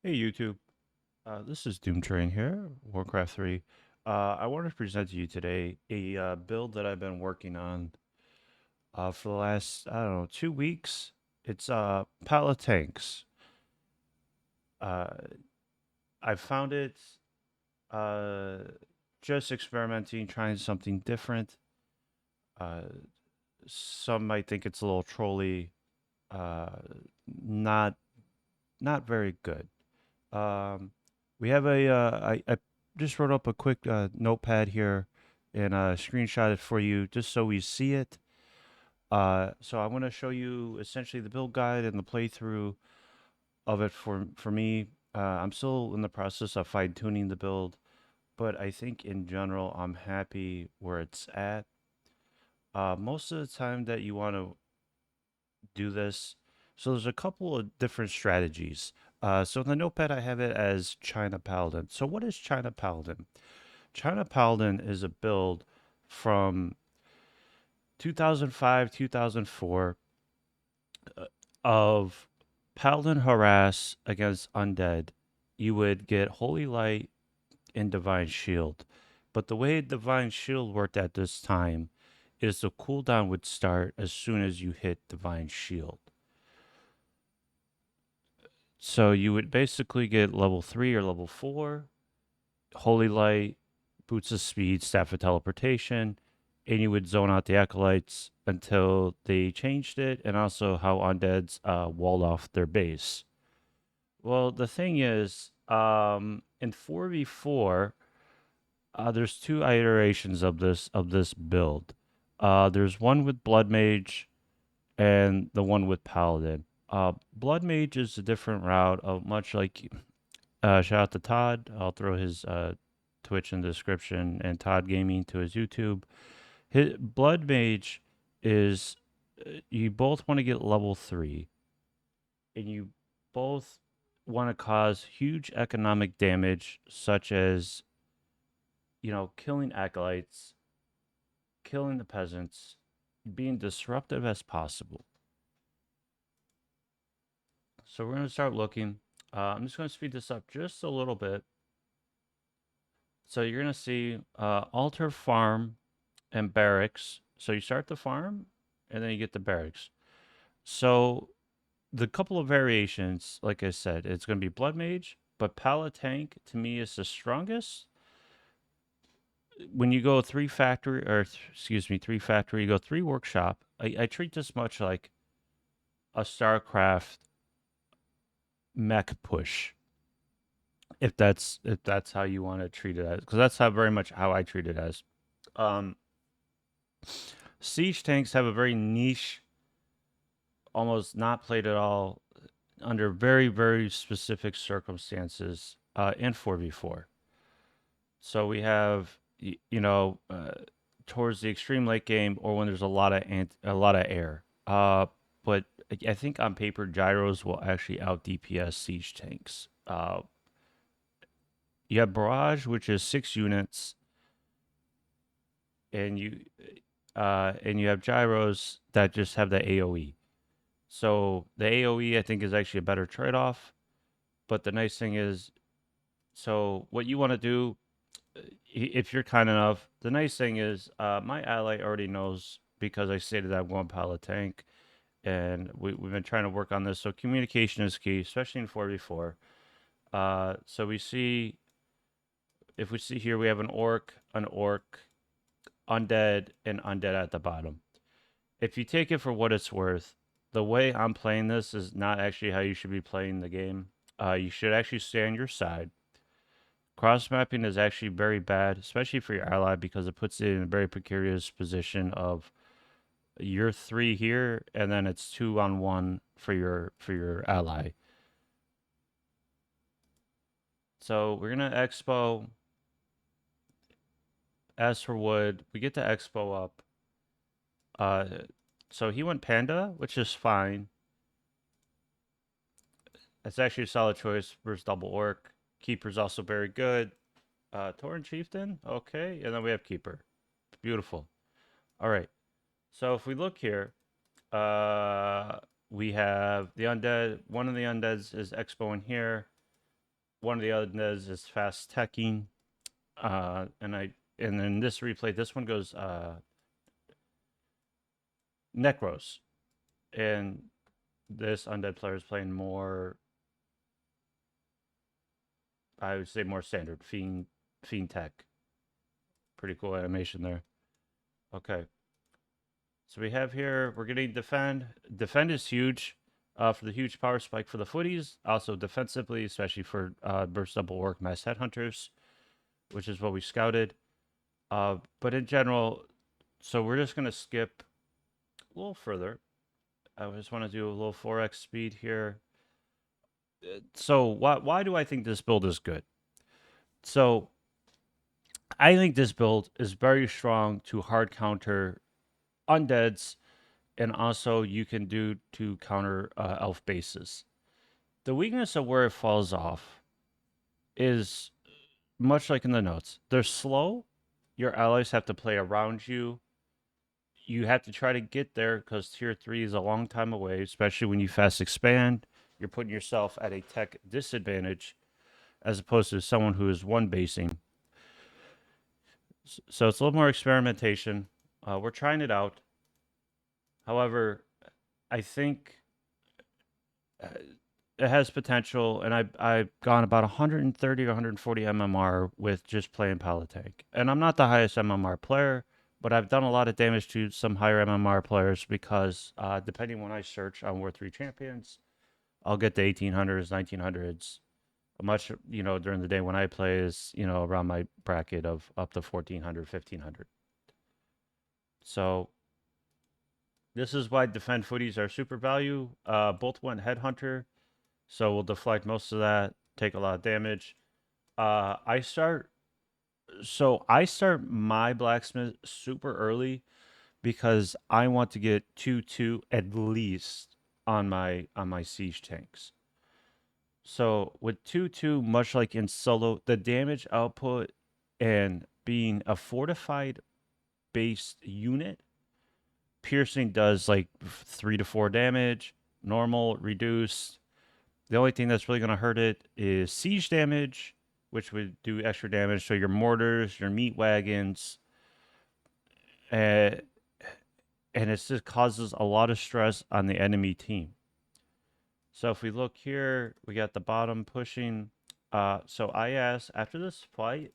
Hey YouTube, this is Doomtrain here, Warcraft 3. I wanted to present to you today a build that I've been working on for the last, I don't know, 2 weeks. It's pallet tanks. Uh, I found it uh, just experimenting, trying something different. Uh, some might think it's a little trolly, uh, not not very good. Um, we have I just wrote up a quick notepad here and screenshot it for you just so we see it. So I want to show you essentially the build guide and the playthrough of it for me. I'm still in the process of fine tuning the build, but I think in general I'm happy where it's at. Most of the time that you want to do this, so there's a couple of different strategies. So in the notepad, I have it as China Paladin. So what is China Paladin? China Paladin is a build from 2005, 2004 of Paladin harass against undead. You would get Holy Light and Divine Shield. But the way Divine Shield worked at this time is the cooldown would start as soon as you hit Divine Shield. So you would basically get level 3 or level 4, Holy Light, Boots of Speed, Staff of Teleportation, and you would zone out the Acolytes until they changed it, and also how Undeads walled off their base. Well, the thing is, in 4v4, there's two iterations of this build. There's one with Blood Mage and the one with Paladin. Blood Mage is a different route of much like shout out to Todd. I'll throw his Twitch in the description and Todd Gaming to his YouTube. His Blood Mage is you both want to get level 3 and you both want to cause huge economic damage such as killing acolytes, killing the peasants, being disruptive as possible. So we're going to start looking. I'm just going to speed this up just a little bit. So you're going to see altar, farm, and barracks. So you start the farm, and then you get the barracks. So the couple of variations, like I said, it's going to be Blood Mage, but Pala Tank to me is the strongest. When you go three factory, you go three workshop. I treat this much like a StarCraft mech push, if that's how you want to treat it as, because that's how very much how I treat it as. Um, Siege tanks have a very niche, almost not played at all under very, very specific circumstances in 4v4. So we have, towards the extreme late game or when there's a lot of air. But I think on paper, gyros will actually out DPS siege tanks. You have barrage, which is 6 units, and you have gyros that just have the AOE. So the AOE I think is actually a better trade-off. But the nice thing is, so what you want to do, if you're kind enough, the nice thing is, my ally already knows because I stated that I'm going pallet tank, and we've been trying to work on this. So communication is key, especially in 4v4. So if we see here, we have an orc, undead, and undead at the bottom. If you take it for what it's worth, the way I'm playing this is not actually how you should be playing the game. You should actually stay on your side. Cross mapping is actually very bad, especially for your ally, because it puts it in a very precarious position of you're 3 here, and then it's 2-on-1 for your ally. So we're gonna expo. As for wood, we get the expo up. So he went panda, which is fine. It's actually a solid choice versus double orc. Keeper's also very good. Tauren Chieftain, okay, and then we have Keeper. Beautiful. All right. So if we look here, we have the undead. One of the undeads is expo in here. One of the other undeads is fast teching. And then this replay, this one goes Necros. And this undead player is playing more, I would say more standard. Fiend tech. Pretty cool animation there. Okay. So we have here, we're getting defend. Defend is huge for the huge power spike for the footies. Also defensively, especially for burst double orc mass headhunters, which is what we scouted. But in general, so we're just going to skip a little further. I just want to do a little 4x speed here. So why do I think this build is good? So I think this build is very strong to hard counter undeads, and also you can do to counter elf bases. The weakness of where it falls off is much like in the notes. They're slow. Your allies have to play around you. You have to try to get there because tier 3 is a long time away, especially when you fast expand. You're putting yourself at a tech disadvantage as opposed to someone who is one basing. So it's a little more experimentation. We're trying it out. However, I think uh, it has potential, and I've gone about 130 or 140 MMR with just playing Palatake. And I'm not the highest MMR player, but I've done a lot of damage to some higher MMR players because depending when I search on War 3 champions, I'll get the 1800s, 1900s. Much, during the day when I play is, around my bracket of up to 1400, 1500. So this is why defend footies are super value. Both went headhunter, so we'll deflect most of that, take a lot of damage. Uh, I start I start my blacksmith super early because I want to get 2-2 at least on my siege tanks. So with 2-2, much like in solo, the damage output and being a fortified based unit, piercing does like 3 to 4 damage, normal, reduced. The only thing that's really going to hurt it is siege damage, which would do extra damage. So your mortars, your meat wagons, uh, and it just causes a lot of stress on the enemy team. So if we look here, we got the bottom pushing. So I asked after this fight,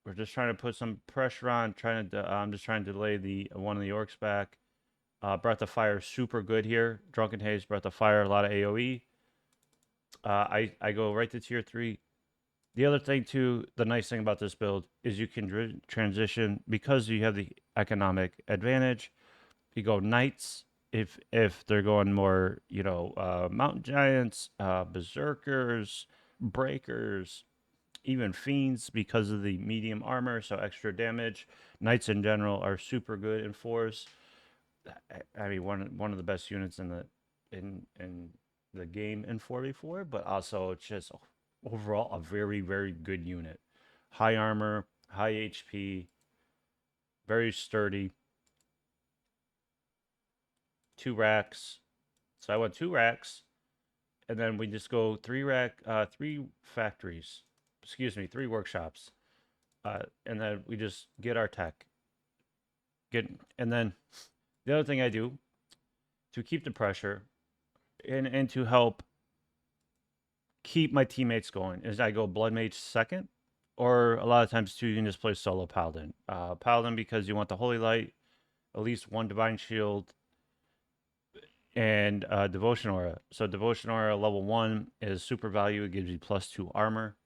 we're just trying to put some pressure on. I'm just trying to delay the one of the orcs back. Breath of Fire super good here. Drunken Haze, Breath of Fire, a lot of AoE. I go right to tier 3. The other thing too, the nice thing about this build is you can transition because you have the economic advantage. You go knights if they're going more, mountain giants, berserkers, breakers, even fiends because of the medium armor, so extra damage. Knights in general are super good in fours. I mean, one of the best units in the game in 4v4, but also it's just overall a very very good unit. High armor, high HP, very sturdy. 2 racks. So I went 2 racks, and then we just go 3 factories. Excuse me, 3 workshops, and then we just get our tech. And then the other thing I do to keep the pressure and to help keep my teammates going is I go Blood Mage second, or a lot of times too you can just play solo Paladin. Paladin because you want the Holy Light, at least one Divine Shield, and Devotion Aura. So Devotion Aura level 1 is super value. It gives you +2 armor.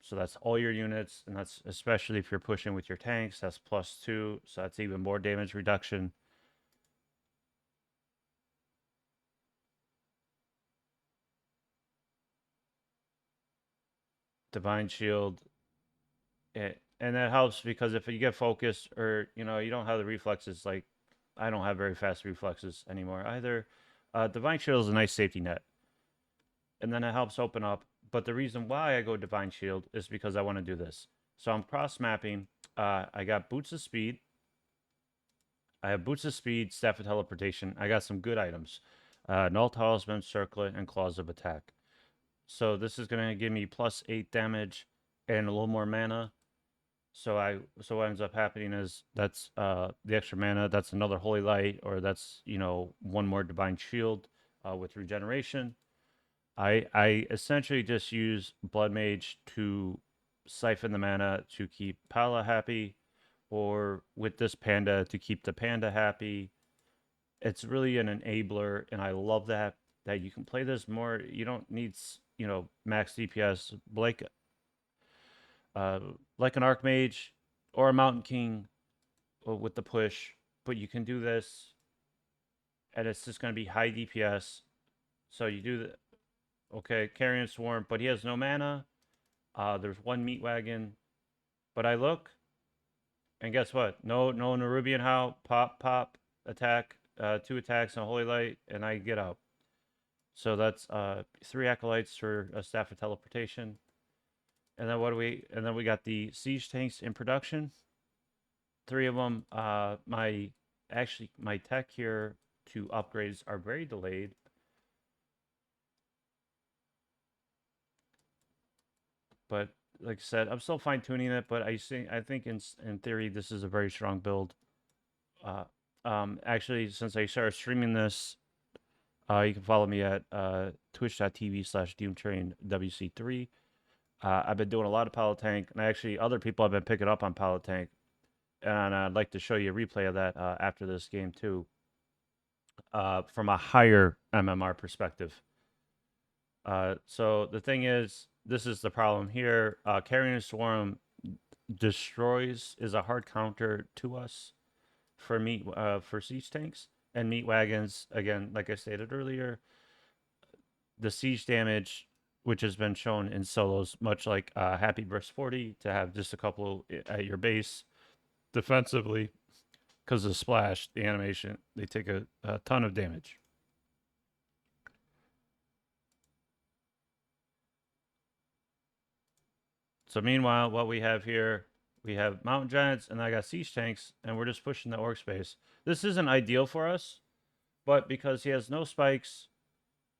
So that's all your units, and that's especially if you're pushing with your tanks. That's +2, so that's even more damage reduction. Divine Shield, and that helps because if you get focused or you don't have the reflexes, like I don't have very fast reflexes anymore either. Divine Shield is a nice safety net, and then it helps open up. But the reason why I go Divine Shield is because I want to do this. So I'm cross mapping. I got Boots of Speed. I have Boots of Speed, Staff of Teleportation. I got some good items. Null Talisman, Circlet, and Claws of Attack. So this is going to give me +8 damage and a little more mana. So what ends up happening is that's the extra mana. That's another Holy Light, or that's one more Divine Shield with regeneration. I essentially just use Blood Mage to siphon the mana to keep Pala happy, or with this Panda to keep the Panda happy. It's really an enabler, and I love that you can play this more. You don't need max DPS uh, like an Archmage or a Mountain King with the push, but you can do this, and it's just going to be high DPS. So you do the okay Carrion Swarm, but he has no mana. There's one Meat Wagon, but I look, and guess what? No Nerubian How, pop, attack, 2 attacks and a Holy Light, and I get out. So that's 3 Acolytes for a Staff of Teleportation. And then what do we? And then we got the Siege Tanks in production. 3 of them. My tech here to upgrades are very delayed. But like I said, I'm still fine tuning it. But I think in theory this is a very strong build. Uh, actually, since I started streaming this, you can follow me at twitch.tv/DoomTrainWC3. I've been doing a lot of Palantank, and actually other people have been picking up on Palantank, and I'd like to show you a replay of that after this game too, from a higher MMR perspective. So the thing is, this is the problem here. Carrion Swarm is a hard counter to us for siege tanks and meat wagons. Again, like I stated earlier, the siege damage, which has been shown in solos, much like Happy Burst 40, to have just a couple at your base defensively, because of the splash, the animation, they take a ton of damage. So meanwhile, what we have here, we have mountain giants, and I got siege tanks, and we're just pushing the orc space. This isn't ideal for us, but because he has no spikes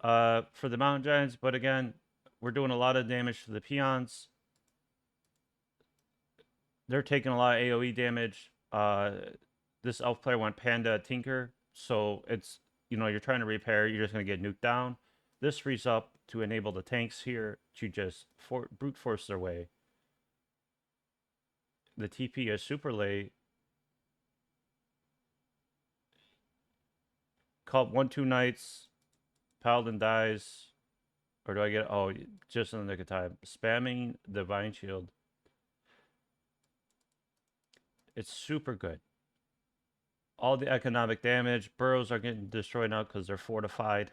for the mountain giants, but again, we're doing a lot of damage to the peons. They're taking a lot of AoE damage. This elf player went Panda Tinker, so it's you're trying to repair, you're just gonna get nuked down. This frees up to enable the tanks here to just brute force their way. The TP is super late. Called 1-2 knights. Paladin dies. Or do I get oh just in the nick of time. Spamming Divine Shield. It's super good. All the economic damage. Burrows are getting destroyed now because they're fortified.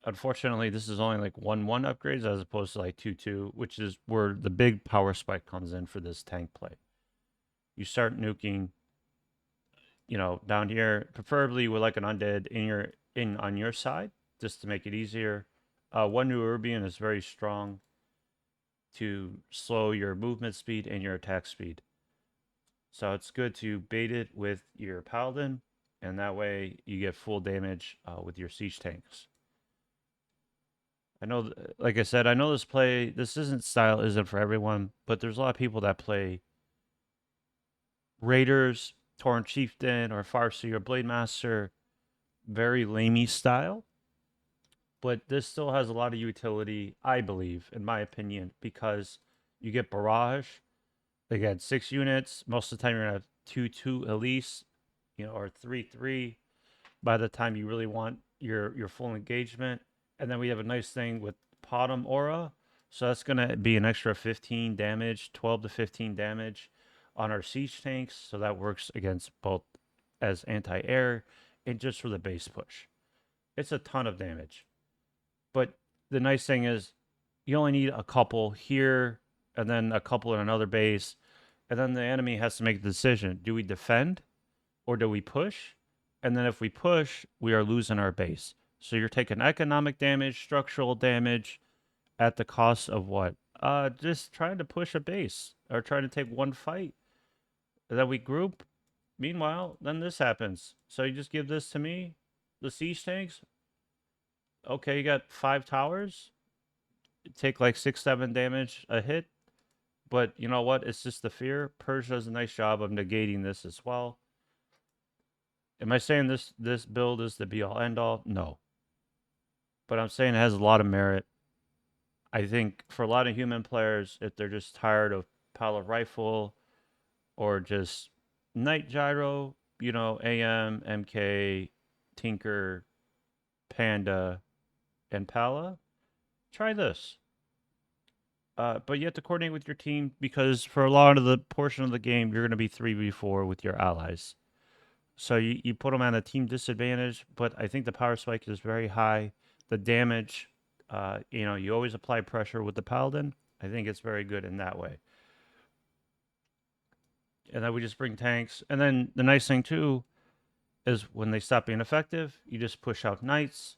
Unfortunately, this is only like 1-1 upgrades as opposed to like 2-2, which is where the big power spike comes in for this tank play. You start nuking, down here, preferably with like an undead in on your side, just to make it easier. One new Urbian is very strong to slow your movement speed and your attack speed. So it's good to bait it with your Paladin, and that way you get full damage with your siege tanks. I know, like I said, I know this isn't for everyone, but there's a lot of people that play Raiders, Torrent Chieftain, or Farsi or Blade Master, very lamey style. But this still has a lot of utility, I believe, in my opinion, because you get Barrage. Again, 6 units. Most of the time, you're going to have 2-2 at least, or 3-3 by the time you really want your full engagement. And then we have a nice thing with Potom Aura. So that's going to be an extra 15 damage, 12 to 15 damage on our siege tanks. So that works against both as anti-air and just for the base push. It's a ton of damage. But the nice thing is you only need a couple here and then a couple in another base. And then the enemy has to make the decision. Do we defend or do we push? And then if we push, we are losing our base. So you're taking economic damage, structural damage at the cost of what? Just trying to push a base or trying to take one fight. And then we group Meanwhile, then this happens. So you just give this to me, the siege tanks. Okay, you got 5 towers. Take like 6, 7 damage a hit. But you know what? It's just the fear. Persia does a nice job of negating this as well. Am I saying this build is the be all end all? No. But I'm saying it has a lot of merit. I think for a lot of human players, if they're just tired of Pala Rifle or just Night Gyro, AM, MK, Tinker, Panda, and Pala, try this. But you have to coordinate with your team because for a lot of the portion of the game, you're going to be 3v4 with your allies. So you put them at a team disadvantage, but I think the power spike is very high. The damage, you always apply pressure with the Paladin. I think it's very good in that way. And then we just bring tanks. And then the nice thing, too, is when they stop being effective, you just push out knights.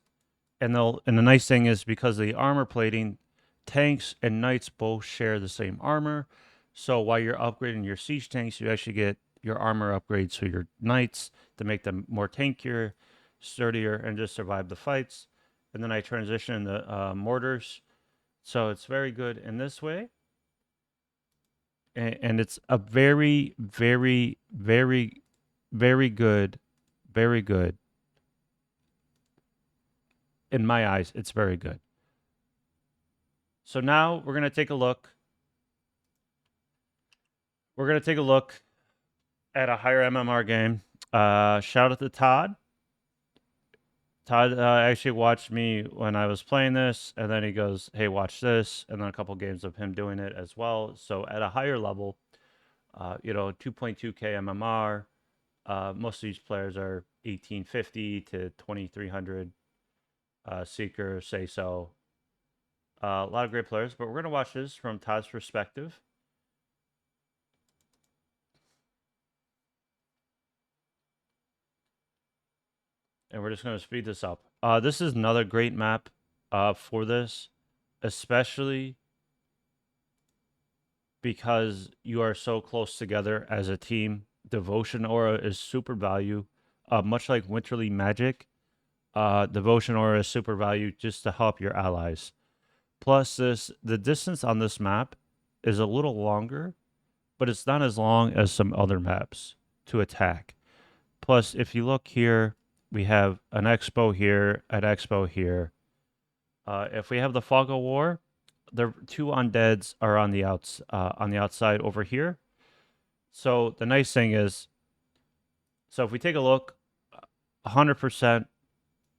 And the nice thing is because of the armor plating, tanks and knights both share the same armor. So while you're upgrading your siege tanks, you actually get your armor upgrades for your knights to make them more tankier, sturdier, and just survive the fights. And then I transition into mortars. So it's very good in this way. And it's a very, very, very, very good, very good. In my eyes, it's very good. So now we're going to take a look. We're going to take a look at a higher MMR game. Shout out to Todd. Todd actually watched me when I was playing this, and then he goes, "Hey, watch this," and then a couple games of him doing it as well. So at a higher level, 2.2k MMR. Most of these players are 1850 to 2300. Seeker, say so. A lot of great players, but we're gonna watch this from Todd's perspective. And we're just going to speed this up. This is another great map for this, especially because you are so close together as a team. Devotion Aura is super value, much like Winterly Magic. Devotion Aura is super value just to help your allies. Plus, the distance on this map is a little longer, but it's not as long as some other maps to attack. Plus, if you look here, we have an expo here, an expo here. If we have the Fog of War, the 2 undeads are on the outside over here. So the nice thing is, so if we take a look, 100%,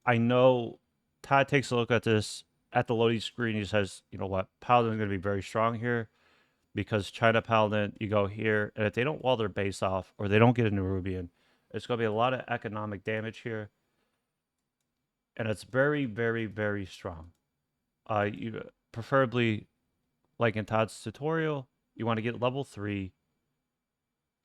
I know Todd takes a look at this at the loading screen. He says, you know what, Paladin's going to be very strong here because China Paladin, you go here, and if they don't wall their base off or they don't get a Nerubian, it's going to be a lot of economic damage here. And it's very, very, very strong. You preferably, like in Todd's tutorial, you want to get level 3,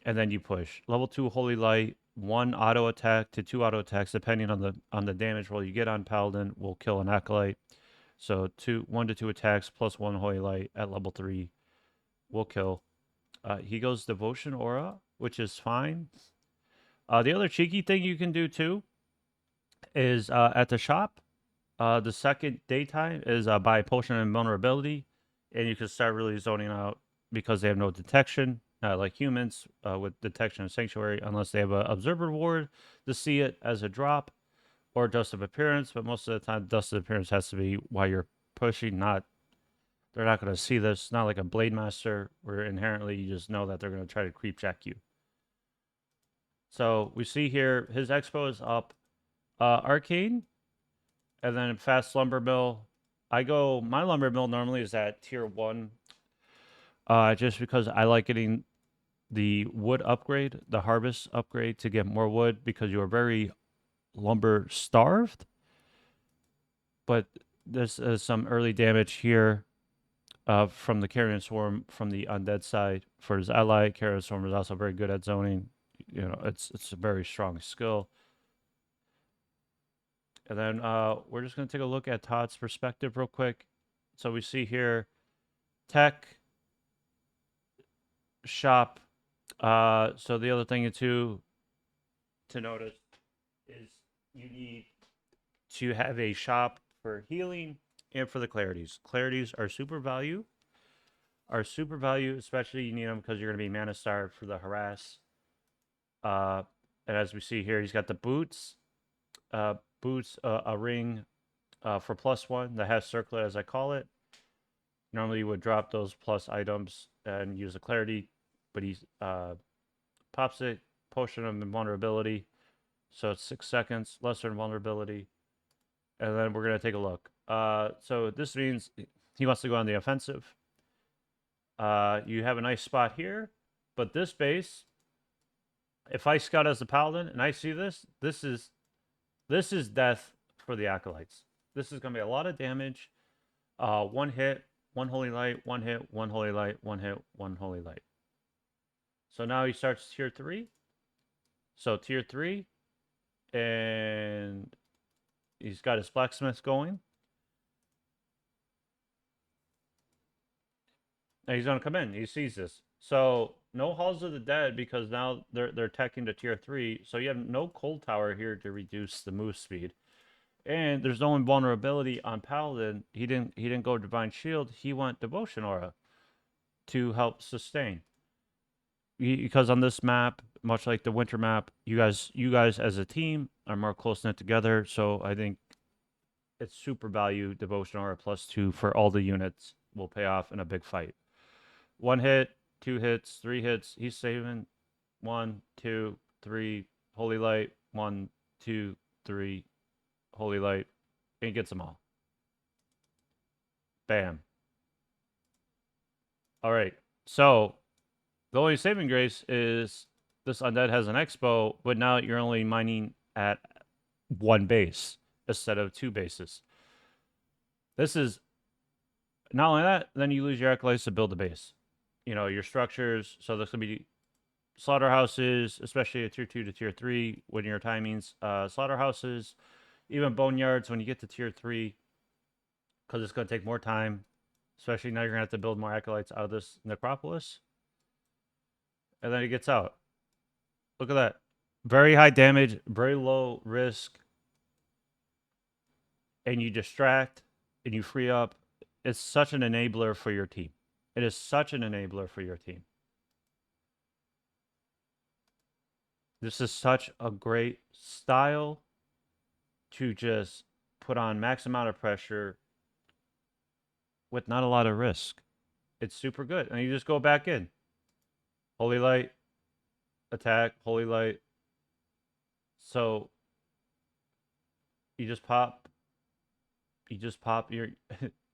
and then you push level 2 Holy Light. 1 auto attack to 2 auto attacks, depending on the damage roll you get on Paladin, will kill an acolyte. So 1 to 2 attacks plus 1 Holy Light at level 3 will kill. He goes Devotion Aura, which is fine. The other cheeky thing you can do too is at the shop. The second daytime is buy Potion of Invulnerability, and you can start really zoning out because they have no detection, like humans with detection of Sanctuary, unless they have an Observer Ward to see it as a drop or Dust of Appearance. But most of the time, Dust of Appearance has to be while you're pushing. They're not going to see this. Not like a Blade Master, where inherently you just know that they're going to try to creep check you. So we see here his expo is up. Arcane. And then fast lumber mill. My lumber mill normally is at tier 1. Just because I like getting the wood upgrade, the harvest upgrade to get more wood because you are very lumber starved. But there's some early damage here from the Carrion Swarm from the undead side. For his ally, Carrion Swarm is also very good at zoning. It's a very strong skill. And then we're just going to take a look at Todd's perspective real quick. So we see here tech, shop. So the other thing too to notice is you need to have a shop for healing and for the clarities. Clarities are super value. Are super value, especially you need them because you're going to be mana starved for the harass. Uh, and as we see here, he's got the boots, a ring for +1 that has circlet as I call it. Normally you would drop those plus items and use a clarity, but he pops it, potion of invulnerability. So it's 6 seconds, lesser invulnerability. And then we're going to take a look. So this means he wants to go on the offensive. You have a nice spot here, but this base, if I scout as a paladin and I see this, this is death for the acolytes. This is going to be a lot of damage. One hit, one holy light, one hit, one holy light, one hit, one holy light. So now he starts tier 3. So tier 3, and he's got his blacksmith going. And he's gonna come in. He sees this. So no Halls of the Dead because now they're teching to tier 3. So you have no cold tower here to reduce the move speed. And there's no invulnerability on Paladin. He didn't go Divine Shield. He went Devotion Aura to help sustain. Because on this map, much like the winter map, you guys as a team are more close knit together. So I think it's super value Devotion Aura +2 for all the units will pay off in a big fight. 1 hit, 2 hits, 3 hits. He's saving 1, 2, 3. Holy Light. 1, 2, 3. Holy Light. And he gets them all. Bam. All right. So the only saving grace is this undead has an expo, but now you're only mining at 1 base instead of 2 bases. This is not only that, then you lose your acolytes to build a base. You know, your structures. So this could be slaughterhouses, especially a tier 2 to tier 3 when your timings. Slaughterhouses, even boneyards when you get to tier 3, because it's going to take more time. Especially now you're going to have to build more acolytes out of this necropolis. And then he gets out. Look at that. Very high damage, very low risk. And you distract and you free up. It's such an enabler for your team. It is such an enabler for your team. This is such a great style to just put on max amount of pressure with not a lot of risk. It's super good. And you just go back in. Holy Light, attack, Holy Light. So you just pop your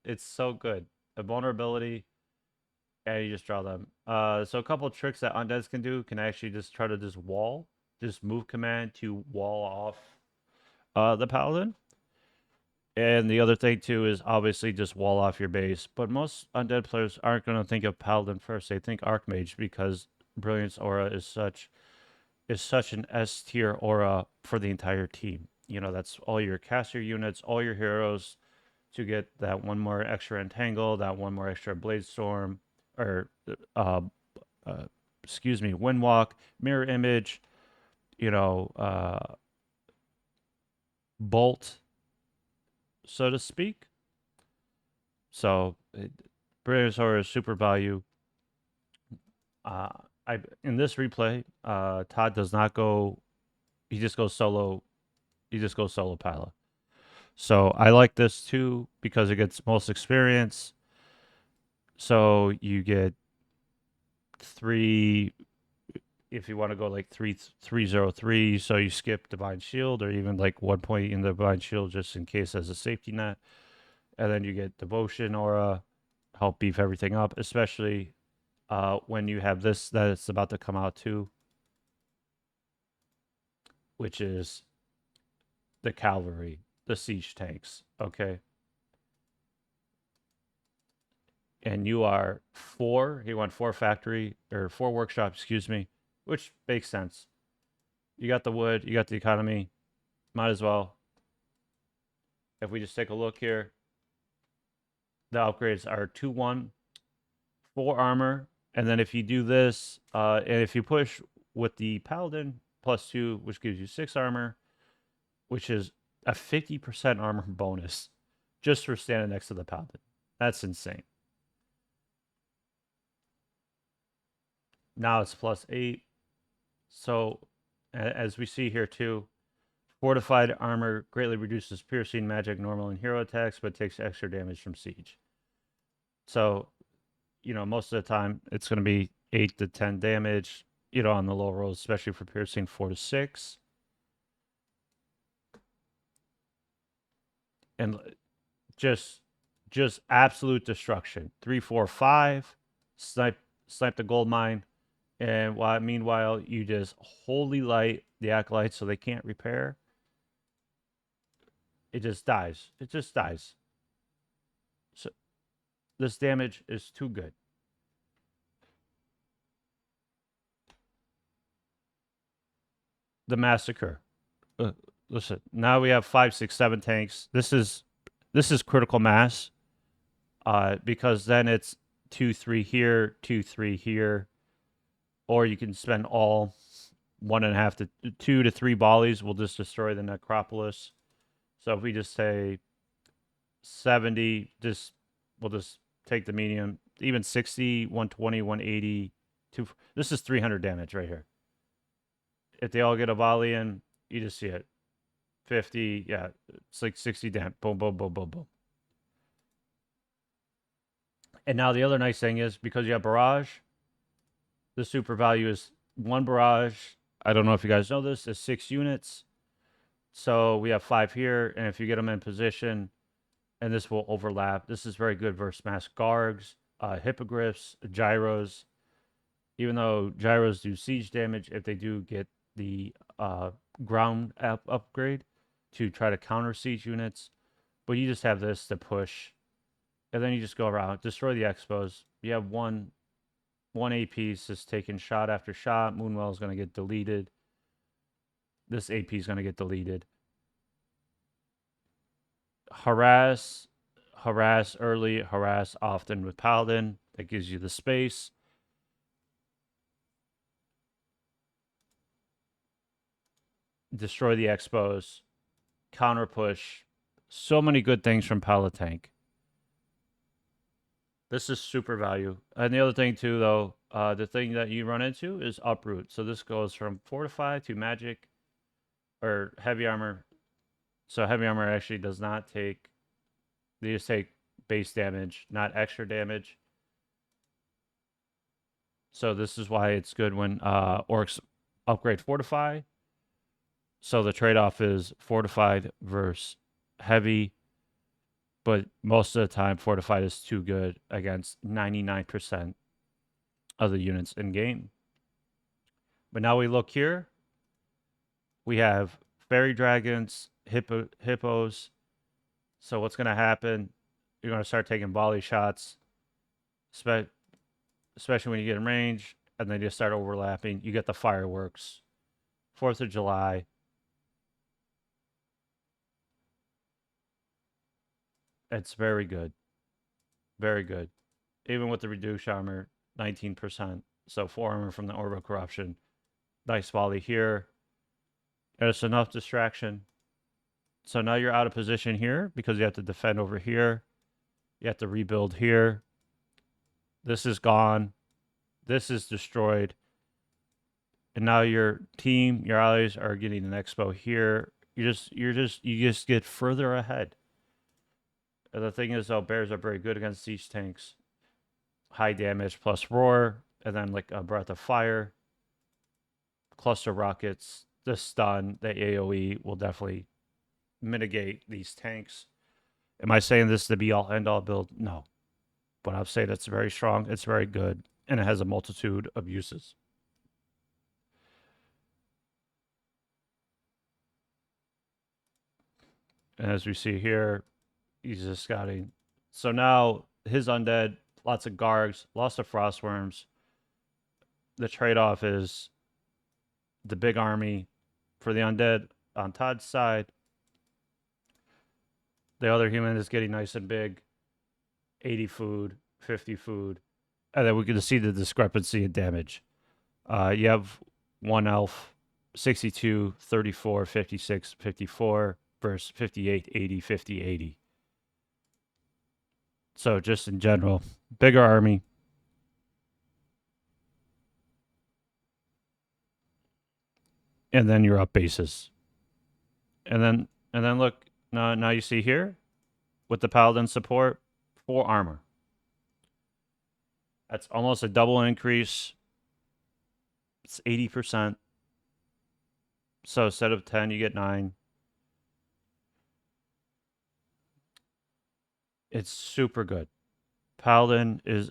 it's so good. A vulnerability, and you just draw them. So a couple of tricks that undeads can do can actually just try to just move command to wall off the paladin. And the other thing too is obviously just wall off your base. But most undead players aren't going to think of paladin first. They think archmage because brilliance aura is such an S tier aura for the entire team. You know, that's all your caster units, all your heroes to get that one more extra entangle, that one more extra blade storm, or excuse me, windwalk, mirror image, you know, bolt, so to speak. So, Brilliant Aura is super value. Uh, I in this replay, Todd does not go. He just goes solo. He just goes solo pilot. So I like this too because it gets most experience. So you get 3 if you want to go like 303, so you skip Divine Shield or even like 1 point in the Divine Shield just in case as a safety net. And then you get Devotion Aura, help beef everything up, especially when you have this that it's about to come out too, which is the cavalry, the siege tanks. Okay. And you are 4, he went 4 factory or 4 workshop, excuse me, which makes sense. You got the wood, you got the economy, might as well. If we just take a look here, the upgrades are 2-1, 4 armor, and then if you do this, and if you push with the paladin, +2, which gives you 6 armor, which is a 50% armor bonus just for standing next to the paladin. That's insane. Now it's +8. So, as we see here too, fortified armor greatly reduces piercing, magic, normal, and hero attacks, but takes extra damage from siege. So, most of the time it's going to be 8 to 10 damage, on the low rolls, especially for piercing 4 to 6. And just absolute destruction. 3, 4, 5, snipe the gold mine, and meanwhile you just wholly light the acolytes so they can't repair. It just dies. It just dies. So this damage is too good. The massacre. Listen, now we have 5, 6, 7 tanks. This is critical mass. Because then it's 2, 3 here, 2, 3 here, or you can spend all 1.5 to 2 to 3 volleys will just destroy the necropolis. So if we just say 70, we'll just take the medium, even 60, 120, 180, this is 300 damage right here. If they all get a volley in, you just see it. 50, yeah, it's like 60 damage. Boom, boom, boom, boom, boom. And now the other nice thing is, because you have barrage, the super value is 1 barrage. I don't know if you guys know this, is 6 units. So we have 5 here, and if you get them in position, and this will overlap, this is very good versus mass gargs, hippogriffs, gyros. Even though gyros do siege damage, if they do get the ground upgrade to try to counter siege units, but you just have this to push, and then you just go around, destroy the expos. You have one AP is just taking shot after shot. Moonwell is going to get deleted. This AP is going to get deleted. Harass early, harass often with Paladin. That gives you the space. Destroy the expos. Counter push. So many good things from Palatank. This is super value. And the other thing too, though, the thing that you run into is uproot. So this goes from fortify to magic or heavy armor. So heavy armor actually does not take, they just take base damage, not extra damage. So this is why it's good when orcs upgrade fortify. So the trade-off is fortified versus heavy, but most of the time fortified is too good against 99% of the units in game. But now we look here. We have fairy dragons, hippos. So what's going to happen? You're going to start taking volley shots, especially when you get in range, and then you start overlapping. You get the fireworks. 4th of July. It's very good. Very good. Even with the reduced armor, 19%. So 4 armor from the Orb of Corruption. Nice volley here. There's enough distraction. So now you're out of position here because you have to defend over here. You have to rebuild here. This is gone. This is destroyed. And now your team, your allies are getting an expo here. You just get further ahead. And the thing is, though, bears are very good against siege tanks. High damage plus roar, and then like a breath of fire. Cluster rockets, the stun, the AoE will definitely mitigate these tanks. Am I saying this is the be-all, end-all build? No. But I'll say that's very strong, it's very good, and it has a multitude of uses. And as we see here, he's just scouting. So now his undead, lots of gargs, lots of frostworms. The trade-off is the big army for the undead on Todd's side. The other human is getting nice and big. 80 food, 50 food. And then we can see the discrepancy in damage. You have 1 elf 62, 34, 56, 54 versus 58, 80, 50, 80. So just in general, bigger army. And then you're up bases. And then look, now you see here with the paladin support, 4 armor. That's almost a double increase. It's 80%. So instead of 10, you get 9. It's super good. Paladin is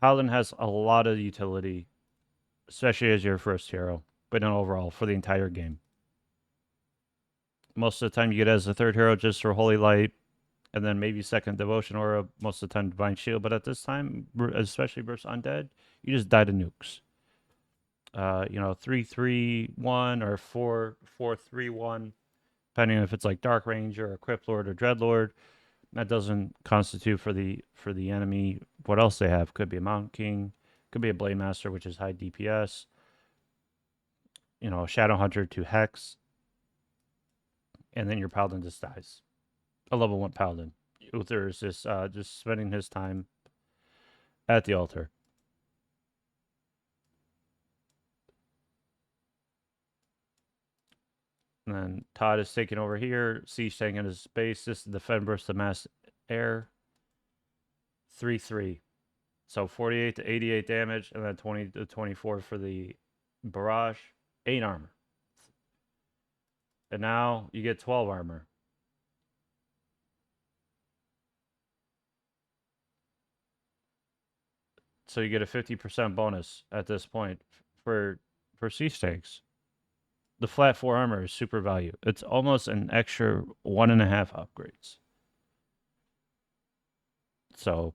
Paladin has a lot of utility, especially as your first hero, but in overall for the entire game. Most of the time you get it as a third hero just for Holy Light, and then maybe second Devotion Aura, most of the time Divine Shield. But at this time, especially versus Undead, you just die to nukes. 3-3-1 or 4-4-3-1, depending if it's like Dark Ranger or Crypt Lord or Dreadlord. That doesn't constitute for the enemy. What else they have? Could be a Mountain King, could be a Blade Master, which is high DPS. Shadow Hunter to Hex, and then your Paladin just dies. A level 1 Paladin. Uther is just spending his time at the altar. And then Todd is taking over here. Siege tank in his space. This is defend versus the mass air. 3-3. So 48 to 88 damage, and then 20 to 24 for the barrage. 8 armor. And now you get 12 armor. So you get a 50% bonus at this point for siege tanks. The flat 4 armor is super value. It's almost an extra 1.5 upgrades. So,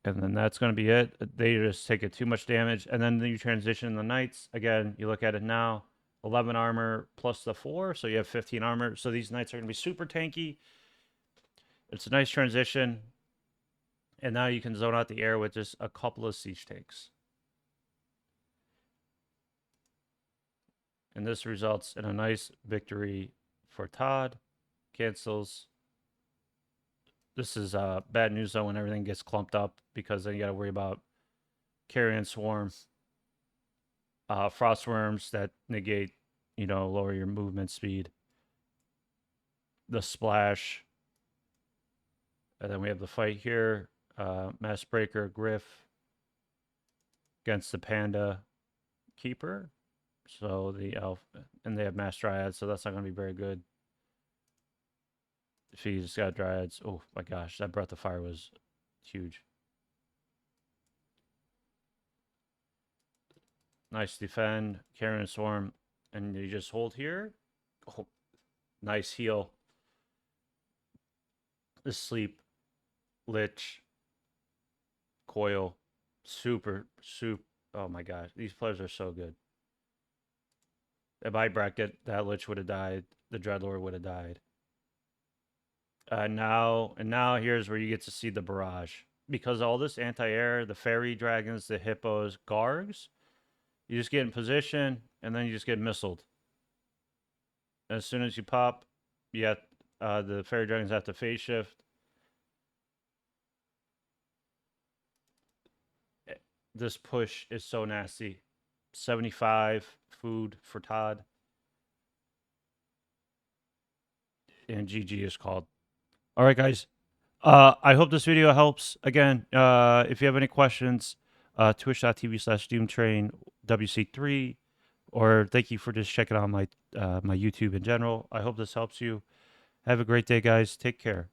and then that's going to be it. They just take it too much damage. And then you transition the knights. Again, you look at it now, 11 armor plus the 4. So you have 15 armor. So these knights are going to be super tanky. It's a nice transition. And now you can zone out the air with just a couple of siege tanks. And this results in a nice victory for Todd. Cancels. This is bad news though when everything gets clumped up, because then you got to worry about carrion swarm, frost worms that negate, lower your movement speed, the splash, and then we have the fight here. Mass Breaker Griff against the Panda Keeper. So the elf, and they have Mass Dryad, so that's not going to be very good. If he just got Dryads, oh my gosh, that Breath of Fire was huge. Nice defend, Carrion Swarm, and you just hold here. Oh, nice heal. The Sleep, Lich, Coil, super. Oh my gosh, these players are so good. If I bracket, that Lich would have died. The Dreadlord would have died. Now here's where you get to see the barrage. Because all this anti-air, the fairy dragons, the hippos, gargs, you just get in position and then you just get missiled. As soon as you pop, you have, the fairy dragons have to phase shift. This push is so nasty. 75 food for Todd. And GG is called. All right, guys. I hope this video helps. Again, if you have any questions, twitch.tv/doomtrain WC3, or thank you for just checking out my YouTube in general. I hope this helps you. Have a great day, guys. Take care.